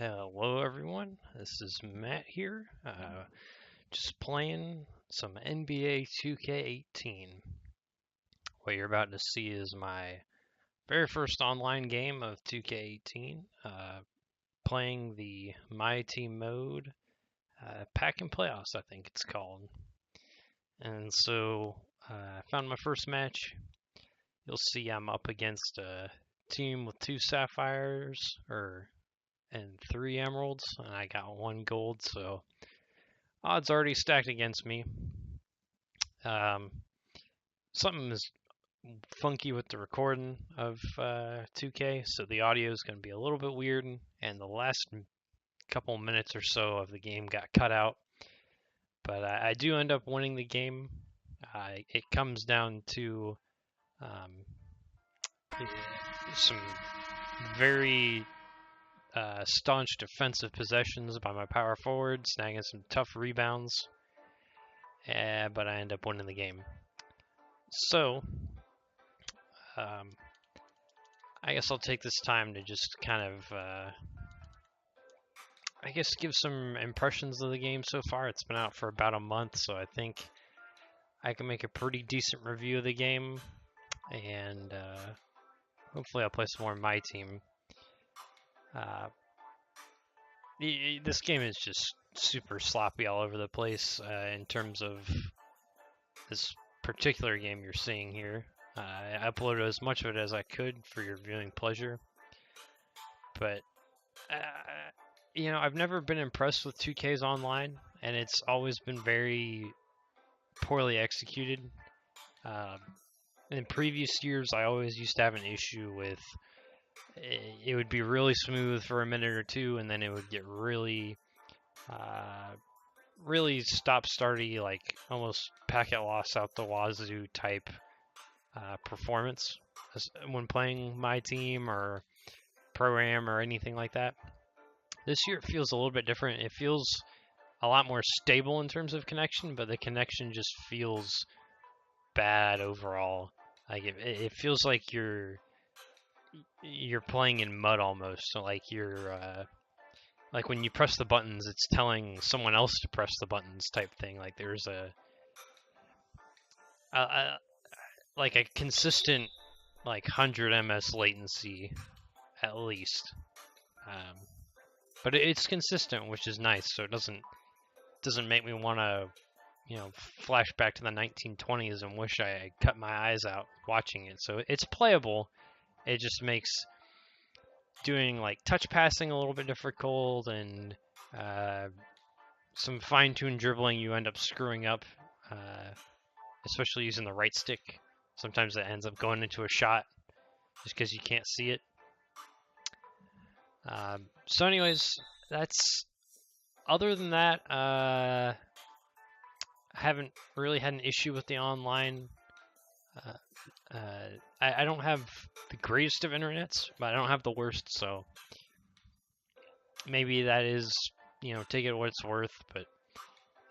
Hello, everyone. This is Matt here. Just playing some NBA 2K18. What you're about to see is my very first online game of 2K18. Playing the MyTeam mode, Pack and Playoffs, I think it's called. And so I found my first match. You'll see I'm up against a team with 2 sapphires, and 3 emeralds, and I got 1 gold, so odds already stacked against me. Something is funky with the recording of 2K, so the audio is going to be a little bit weird, and the last couple minutes or so of the game got cut out. But I do end up winning the game. It comes down to some very staunch defensive possessions by my power forward, snagging some tough rebounds, but I end up winning the game. So, I guess I'll take this time to just kind of, give some impressions of the game so far. It's been out for about a month, so I think I can make a pretty decent review of the game, and hopefully I'll play some more MyTeam. This game is just super sloppy all over the place in terms of this particular game you're seeing here. I uploaded as much of it as I could for your viewing pleasure, but I've never been impressed with 2K's online, and it's always been very poorly executed. In previous years, I always used to have an issue with it would be really smooth for a minute or two, and then it would get really stop-starty, like almost packet loss out the wazoo type performance when playing MyTeam or Pro-Am or anything like that. This year it feels a little bit different. It feels a lot more stable in terms of connection, but the connection just feels bad overall. Like it feels like you're playing in mud almost. So like like when you press the buttons, it's telling someone else to press the buttons type thing. Like there's like a consistent like 100 ms latency at least. But it's consistent, which is nice. So it doesn't make me want to flash back to the 1920s and wish I had cut my eyes out watching it. So it's playable. It just makes doing like touch passing a little bit difficult, and some fine-tuned dribbling you end up screwing up, especially using the right stick. Sometimes it ends up going into a shot just because you can't see it. So anyways, other than that, I haven't really had an issue with the online. I don't have the greatest of internets, but I don't have the worst, so maybe that is, take it what it's worth, but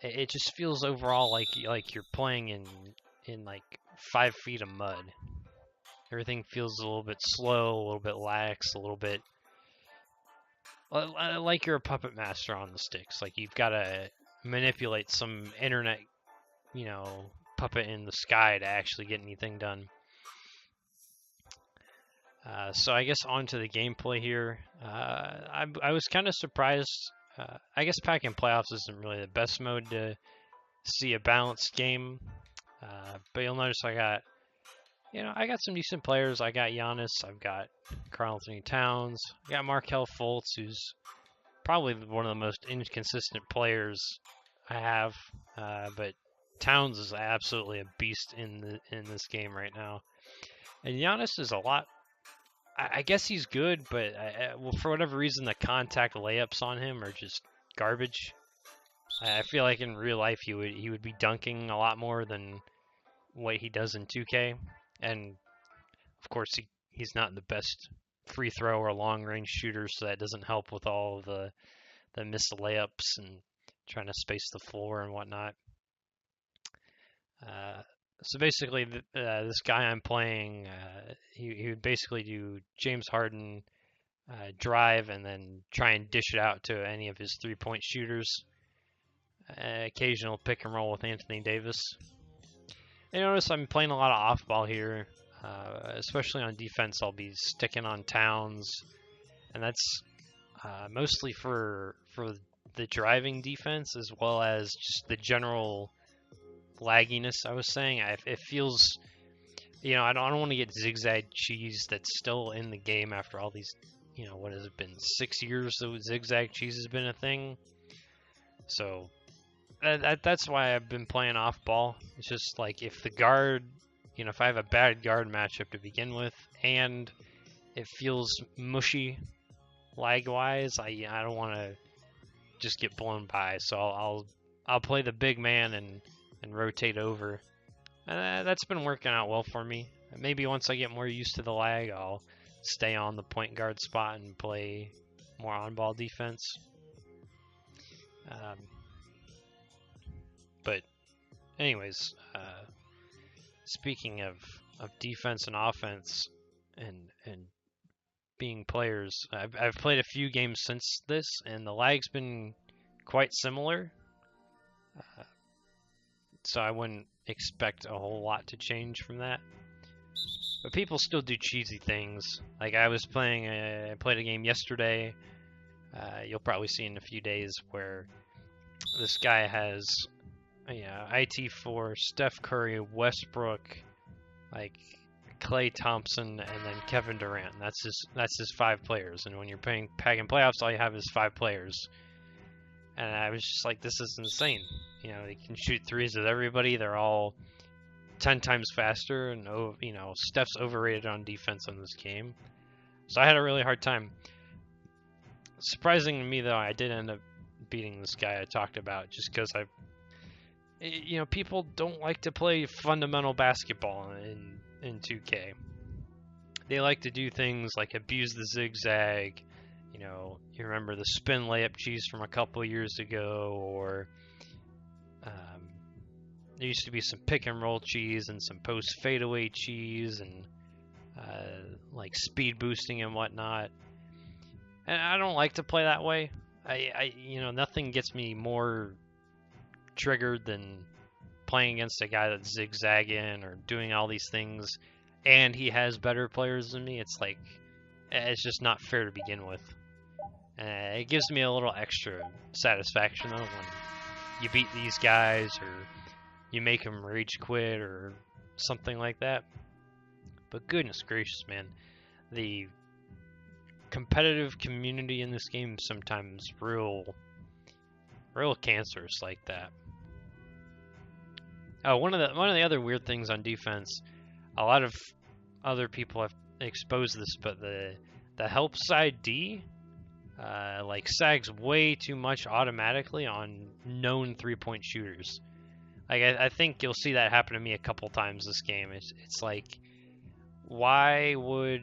it just feels overall like you're playing in like 5 feet of mud. Everything feels a little bit slow, a little bit lax, a little bit like you're a puppet master on the sticks. Like you've got to manipulate some internet, puppet in the sky to actually get anything done. So I guess on to the gameplay here. I was kind of surprised. I guess Pack and Playoffs isn't really the best mode to see a balanced game. But you'll notice I got some decent players. I got Giannis. I've got Karl-Anthony Towns. I got Markelle Fultz, who's probably one of the most inconsistent players I have. But Towns is absolutely a beast in this game right now. And Giannis is a lot. I guess he's good, but for whatever reason, the contact layups on him are just garbage. I feel like in real life he would be dunking a lot more than what he does in 2K. And of course, he's not the best free throw or long range shooter, so that doesn't help with all of the missed layups and trying to space the floor and whatnot. So basically, this guy I'm playing, he would basically do James Harden drive and then try and dish it out to any of his 3-point shooters. Occasional pick and roll with Anthony Davis. I notice I'm playing a lot of off ball here, especially on defense. I'll be sticking on Towns, and that's mostly for the driving defense as well as just the general lagginess. I was saying it feels, I don't want to get zigzag cheese that's still in the game after all these, what has it been, 6 years that zigzag cheese has been a thing. So that's why I've been playing off ball. It's just like if the guard, if I have a bad guard matchup to begin with and it feels mushy lag wise, I don't want to just get blown by. So I'll play the big man and rotate over. That's been working out well for me. Maybe once I get more used to the lag, I'll stay on the point guard spot and play more on-ball defense. But anyways, speaking of defense and offense and being players, I've played a few games since this, and the lag's been quite similar. So I wouldn't expect a whole lot to change from that. But people still do cheesy things. Like I played a game yesterday. You'll probably see in a few days where this guy has, IT4, Steph Curry, Westbrook, like Klay Thompson, and then Kevin Durant. That's his 5 players. And when you're playing Pack and Playoffs, all you have is 5 players. And I was just like, this is insane. They can shoot threes with everybody. They're all 10 times faster, and Steph's overrated on defense in this game. So I had a really hard time. Surprising to me, though, I did end up beating this guy I talked about just because people don't like to play fundamental basketball in 2K. They like to do things like abuse the zigzag. You remember the spin layup cheese from a couple years ago, or there used to be some pick and roll cheese and some post fadeaway cheese and like speed boosting and whatnot. And I don't like to play that way. Nothing gets me more triggered than playing against a guy that's zigzagging or doing all these things, and he has better players than me. It's like, it's just not fair to begin with. It gives me a little extra satisfaction though when you beat these guys or you make them rage quit or something like that. But goodness gracious, man, the competitive community in this game sometimes real cancerous like that. Oh, one of the other weird things on defense, a lot of other people have exposed this, but the help side D sags way too much automatically on known 3-point shooters. Like I think you'll see that happen to me a couple times this game. It's like, why would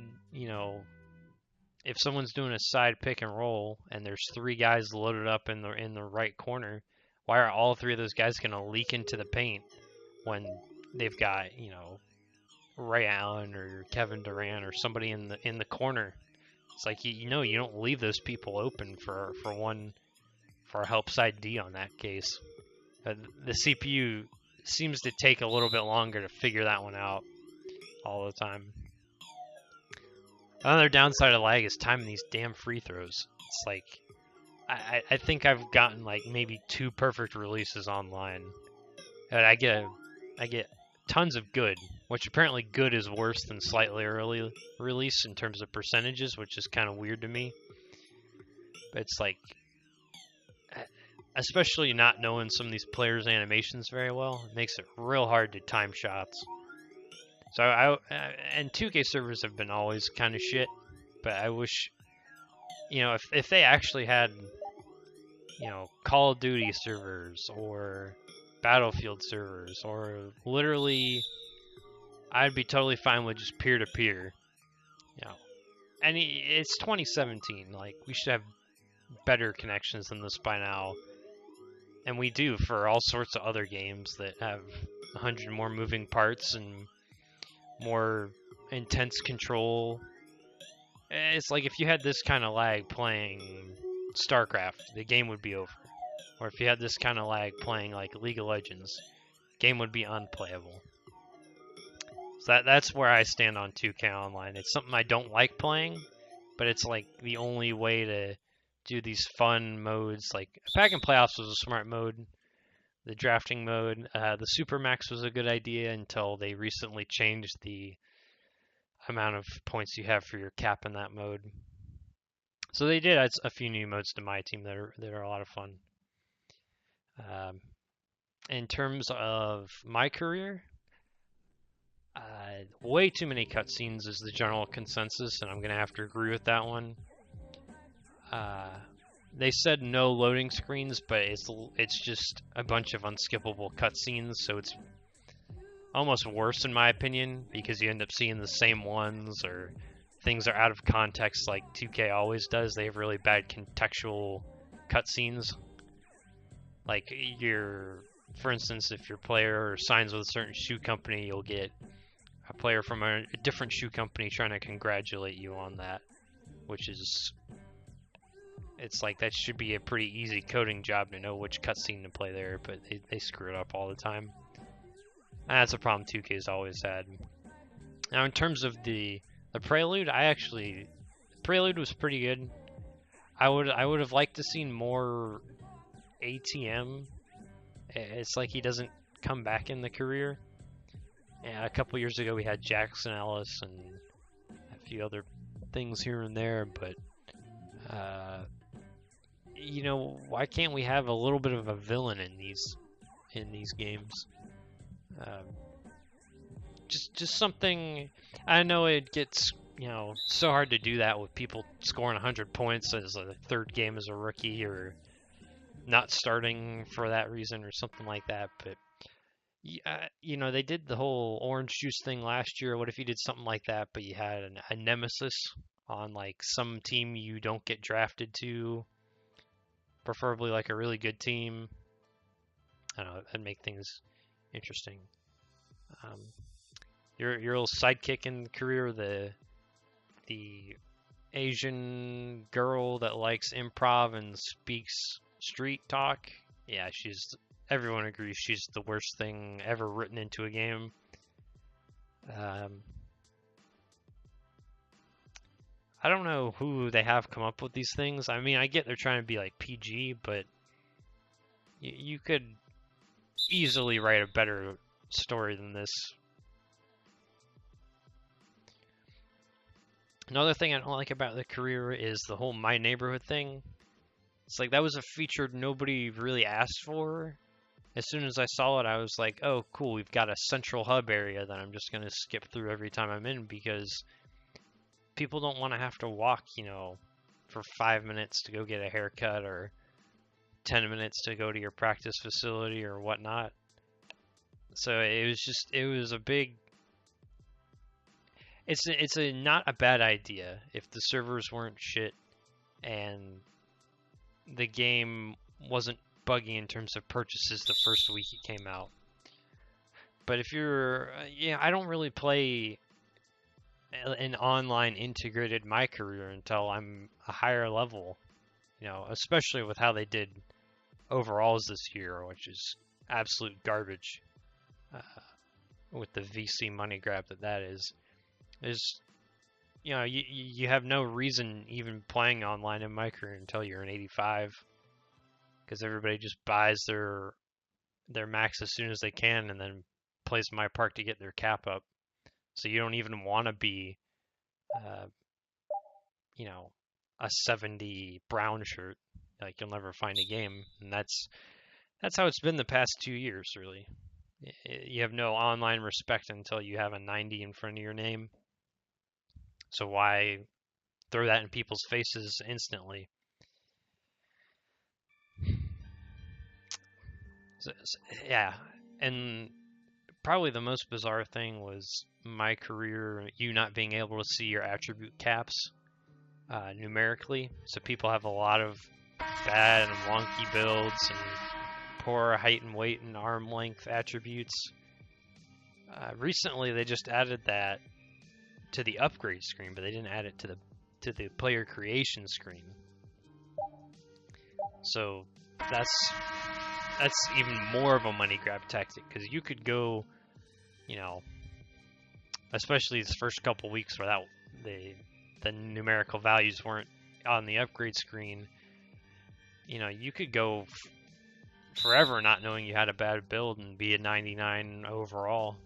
if someone's doing a side pick and roll and there's 3 guys loaded up in the right corner, why are all 3 of those guys gonna leak into the paint when they've got Ray Allen or Kevin Durant or somebody in the corner? It's like you don't leave those people open for a help side D on that case. But the CPU seems to take a little bit longer to figure that one out all the time. Another downside of lag is timing these damn free throws. It's like I think I've gotten like maybe 2 perfect releases online, and I get tons of good, which apparently good is worse than slightly early release in terms of percentages, which is kind of weird to me. But it's like, especially not knowing some of these players' animations very well, it makes it real hard to time shots. So and 2K servers have been always kind of shit, but I wish, if they actually had, Call of Duty servers or Battlefield servers, or literally, I'd be totally fine with just peer-to-peer. And it's 2017. Like, we should have better connections than this by now. And we do for all sorts of other games that have 100 more moving parts and more intense control. It's like if you had this kind of lag playing StarCraft, the game would be over. Or if you had this kind of lag playing like League of Legends, game would be unplayable. So that's where I stand on 2K Online. It's something I don't like playing, but it's like the only way to do these fun modes. Like Pack and Playoffs was a smart mode. The drafting mode, the Supermax was a good idea until they recently changed the amount of points you have for your cap in that mode. So they did add a few new modes to MyTeam that are a lot of fun. Um, in terms of my career, way too many cutscenes is the general consensus, and I'm gonna have to agree with that one. Uh, they said no loading screens, but it's just a bunch of unskippable cutscenes, so it's almost worse in my opinion because you end up seeing the same ones or things are out of context like 2K always does. They have really bad contextual cutscenes. Like for instance, if your player signs with a certain shoe company, you'll get a player from a different shoe company trying to congratulate you on that, which is, it's like that should be a pretty easy coding job to know which cutscene to play there, but they screw it up all the time. And that's a problem 2K's always had. Now, in terms of the Prelude, Prelude was pretty good. I would have liked to seen more ATM. It's like he doesn't come back in the career. And a couple years ago, we had Jackson Ellis and a few other things here and there, but why can't we have a little bit of a villain in these games? Just something. I know it gets so hard to do that with people scoring 100 points as a third game as a rookie or not starting for that reason or something like that, but they did the whole orange juice thing last year. What if you did something like that, but you had a nemesis on like some team you don't get drafted to, preferably like a really good team? I don't know, that'd make things interesting. Um, your little sidekick in the career, the Asian girl that likes improv and speaks street talk. Yeah, everyone agrees she's the worst thing ever written into a game. I don't know who they have come up with these things. I mean, I get they're trying to be like PG, but you could easily write a better story than this. Another thing I don't like about the career is the whole My Neighborhood thing. It's like that was a feature nobody really asked for. As soon as I saw it, I was like, oh, cool, we've got a central hub area that I'm just going to skip through every time I'm in because people don't want to have to walk, for 5 minutes to go get a haircut or 10 minutes to go to your practice facility or whatnot. So it was a big, it's not a bad idea if the servers weren't shit and the game wasn't buggy in terms of purchases the first week it came out. But if you're, I don't really play an online integrated My Career until I'm a higher level, especially with how they did overalls this year, which is absolute garbage with the VC money grab that is. There's, you have no reason even playing online in My Career until you're an 85, because everybody just buys their max as soon as they can and then plays My Park to get their cap up. So you don't even want to be, a 70 brown shirt. Like you'll never find a game, and that's how it's been the past 2 years, really. You have no online respect until you have a 90 in front of your name. So why throw that in people's faces instantly? Yeah, and probably the most bizarre thing was My Career, you not being able to see your attribute caps numerically. So people have a lot of bad and wonky builds and poor height and weight and arm length attributes. Recently, they just added that to the upgrade screen, but they didn't add it to to the player creation screen. So that's even more of a money grab tactic, because you could go, especially this first couple weeks where the numerical values weren't on the upgrade screen. You could go forever not knowing you had a bad build and be a 99 overall.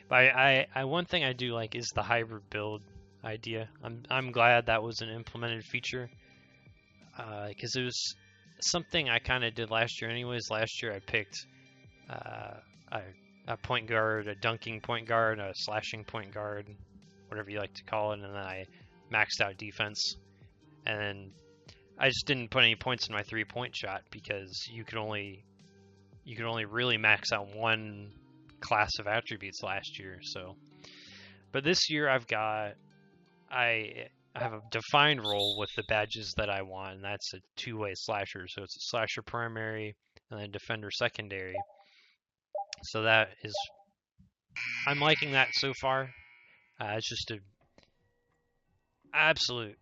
But one thing I do like is the hybrid build idea. I'm glad that was an implemented feature, because it was something I kind of did last year anyways. Last year I picked a point guard, a dunking point guard, a slashing point guard, whatever you like to call it, and then I maxed out defense. And then I just didn't put any points in my 3-point shot, because you could only really max out one class of attributes last year. So, but this year I have a defined role with the badges that I want, and that's a 2-way slasher. So it's a slasher primary and then defender secondary. So I'm liking that so far. It's just a absolute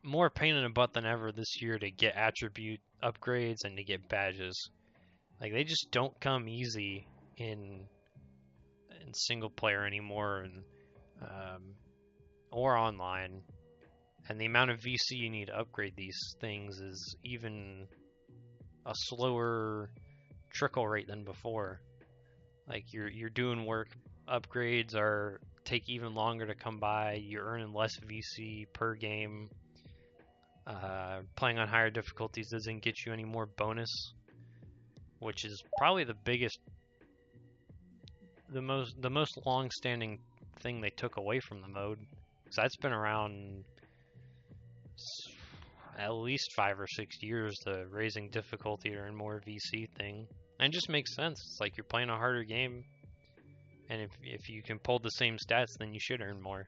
more pain in the butt than ever this year to get attribute upgrades and to get badges. Like, they just don't come easy in single player anymore, and or online. And the amount of VC you need to upgrade these things is even a slower trickle rate than before. Like, you're doing work, upgrades take even longer to come by. You're earning less VC per game. Playing on higher difficulties doesn't get you any more bonus, which is probably the most long-standing thing they took away from the mode. Because that's been around at least 5 or 6 years, the raising difficulty to earn more VC thing. And it just makes sense. It's like you're playing a harder game, and if you can pull the same stats, then you should earn more.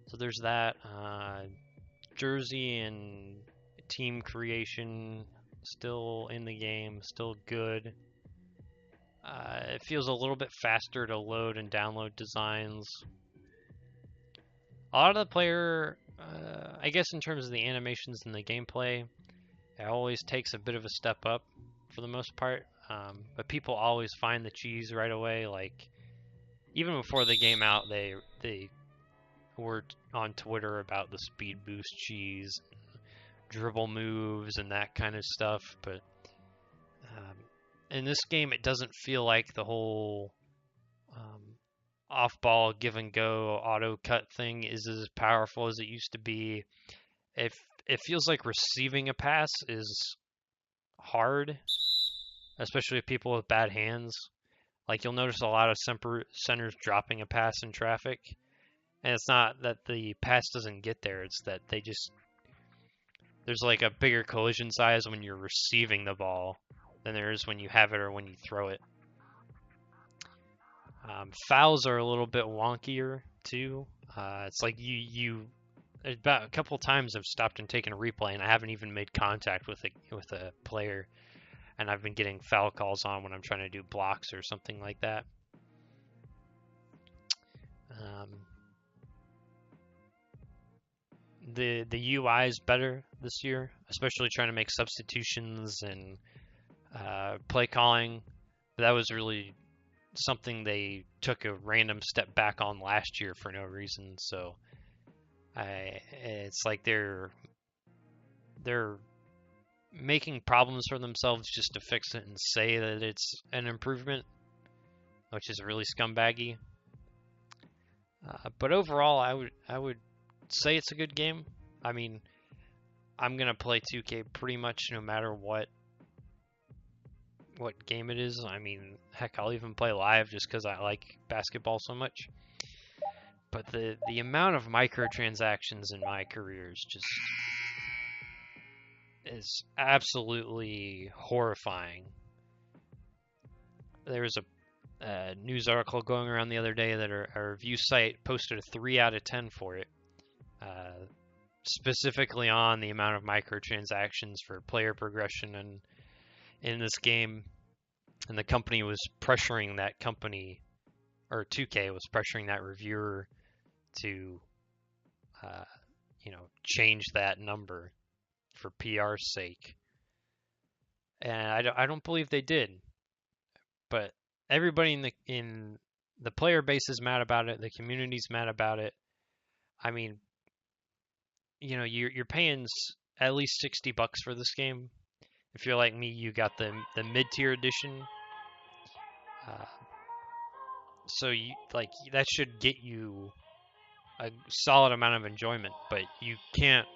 So there's that. Jersey and team creation still in the game, still good. It feels a little bit faster to load and download designs. A lot of the player, I guess in terms of the animations and the gameplay, it always takes a bit of a step up for the most part. But people always find the cheese right away. Like, even before the game out, they were on Twitter about the speed boost cheese, dribble moves, and that kind of stuff. But in this game, it doesn't feel like the whole off-ball give-and-go auto-cut thing is as powerful as it used to be. It feels like receiving a pass is hard, especially with people with bad hands. Like, you'll notice a lot of centers dropping a pass in traffic. And it's not that the pass doesn't get there, it's that there's like a bigger collision size when you're receiving the ball than there is when you have it or when you throw it. Fouls are a little bit wonkier too. It's like about a couple times I've stopped and taken a replay, and I haven't even made contact with a player, and I've been getting foul calls on when I'm trying to do blocks or something like that. The UI is better this year, especially trying to make substitutions and play calling. But that was really something they took a random step back on last year for no reason. So it's like they're making problems for themselves just to fix it and say that it's an improvement, which is really scumbaggy. But overall, I would say it's a good game. I mean, I'm gonna play 2K pretty much no matter what game it is. I mean, heck, I'll even play live just because I like basketball so much. But the amount of microtransactions in my career is absolutely horrifying. There was a news article going around the other day that our review site posted a 3 out of 10 for it, specifically on the amount of microtransactions for player progression and in this game. and the company was pressuring that company, or 2K was pressuring that reviewer to, uh, change that number for PR's sake. And I don't believe they did. But everybody in the player base is mad about it. The community's mad about it. I mean, you're paying at least $60 for this game. If you're like me, you got the mid tier edition. Uh, so that should get you a solid amount of enjoyment, but you can't,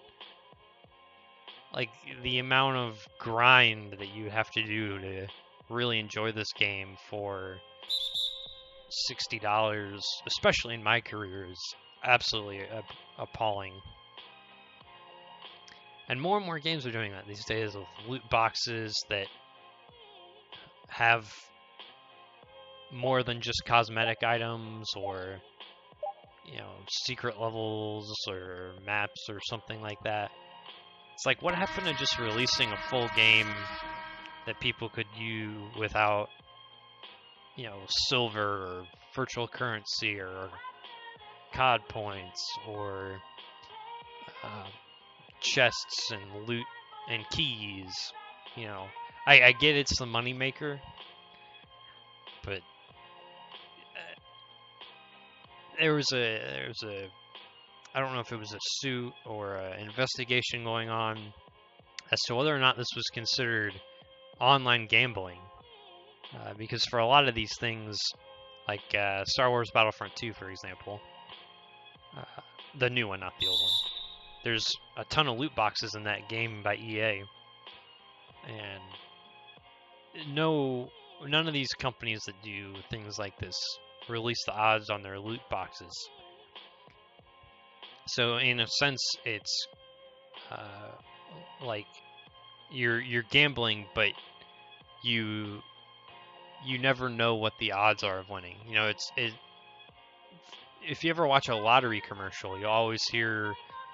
like, the amount of grind that you have to do to really enjoy this game for $60, especially in my career, is absolutely appalling. And more games are doing that these days, with loot boxes that have more than just cosmetic items, or secret levels or maps or something like that. It's like, what happened to just releasing a full game that people could use without silver or virtual currency or COD points or chests and loot and keys? I get it's the moneymaker, but there was a I don't know if it was a suit or an investigation going on as to whether or not this was considered online gambling, because for a lot of these things, like Star Wars Battlefront 2, for example, the new one, not the old one, there's a ton of loot boxes in that game by EA, and none of these companies that do things like this release the odds on their loot boxes. So in a sense, it's like you're gambling, but you never know what the odds are of winning. If you ever watch a lottery commercial, you always hear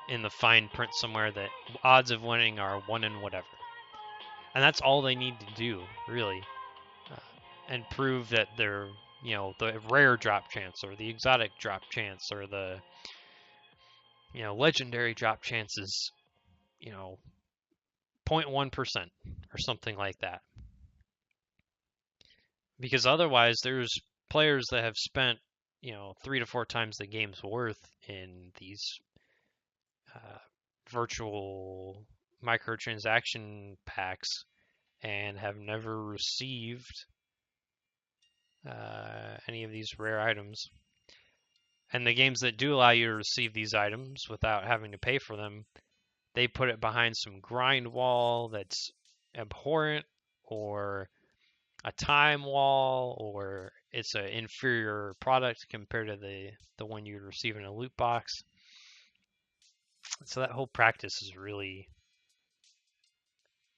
in the fine print somewhere that odds of winning are 1 in whatever, and that's all they need to do, really, and prove that they're the rare drop chance or the exotic drop chance or the legendary drop chances, 0.1% or something like that. Because otherwise, there's players that have spent 3 to 4 times the game's worth in these virtual microtransaction packs and have never received any of these rare items. And the games that do allow you to receive these items without having to pay for them, they put it behind some grind wall that's abhorrent, or a time wall, or it's an inferior product compared to the one you'd receive in a loot box. So that whole practice is really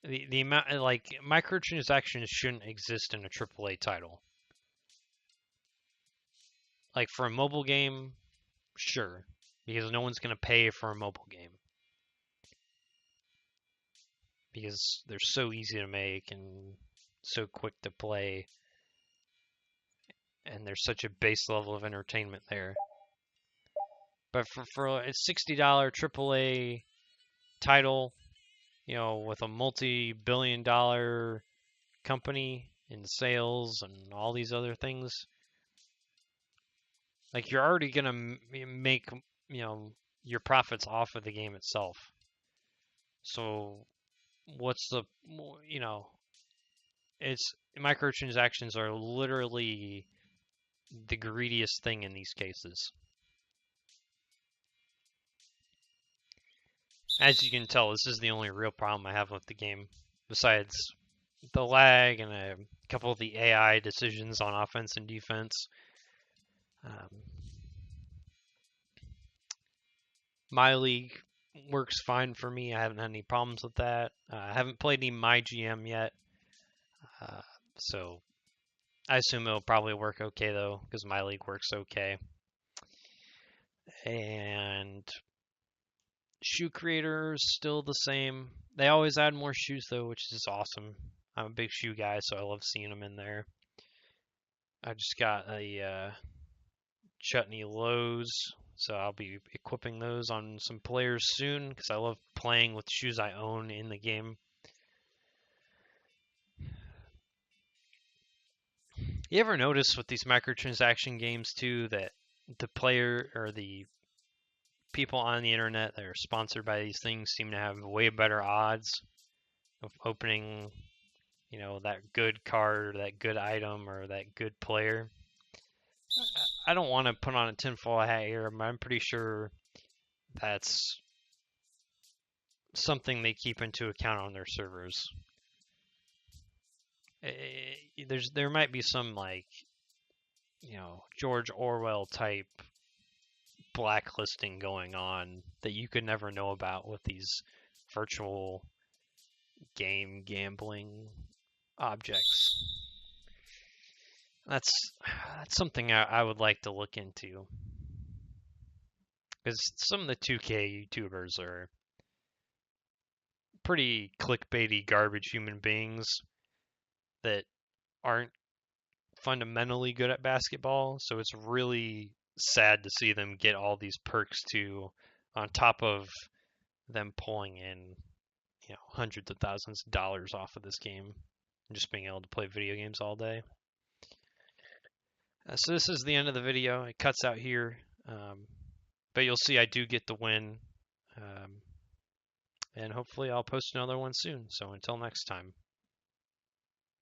the amount, like, microtransactions shouldn't exist in a AAA title. Like, for a mobile game, sure, because no one's gonna pay for a mobile game because they're so easy to make and so quick to play, and there's such a base level of entertainment there. But for a $60 AAA title, with a multi-billion-dollar company in sales and all these other things, like, you're already gonna make your profits off of the game itself. So what's the it's microtransactions are literally the greediest thing in these cases. As you can tell, this is the only real problem I have with the game, besides the lag and a couple of the AI decisions on offense and defense. My league works fine for me. I haven't had any problems with that. I haven't played any MyGM yet, so I assume it'll probably work okay, though, because my league works okay. And shoe creator is still the same. They always add more shoes, though, which is awesome. I'm a big shoe guy, so I love seeing them in there. I just got a chutney lows, so I'll be equipping those on some players soon because I love playing with shoes I own in the game. You ever notice with these microtransaction games too that the player or the people on the internet that are sponsored by these things seem to have way better odds of opening, that good card or that good item or that good player? I don't want to put on a tinfoil hat here, but I'm pretty sure that's something they keep into account on their servers. There might be some George Orwell type blacklisting going on that you could never know about with these virtual game gambling objects. That's something I would like to look into because some of the 2K YouTubers are pretty clickbaity garbage human beings that aren't fundamentally good at basketball, so it's really sad to see them get all these perks too, on top of them pulling in, hundreds of thousands of dollars off of this game and just being able to play video games all day. So this is the end of the video. It cuts out here, but you'll see I do get the win, and hopefully I'll post another one soon. So until next time.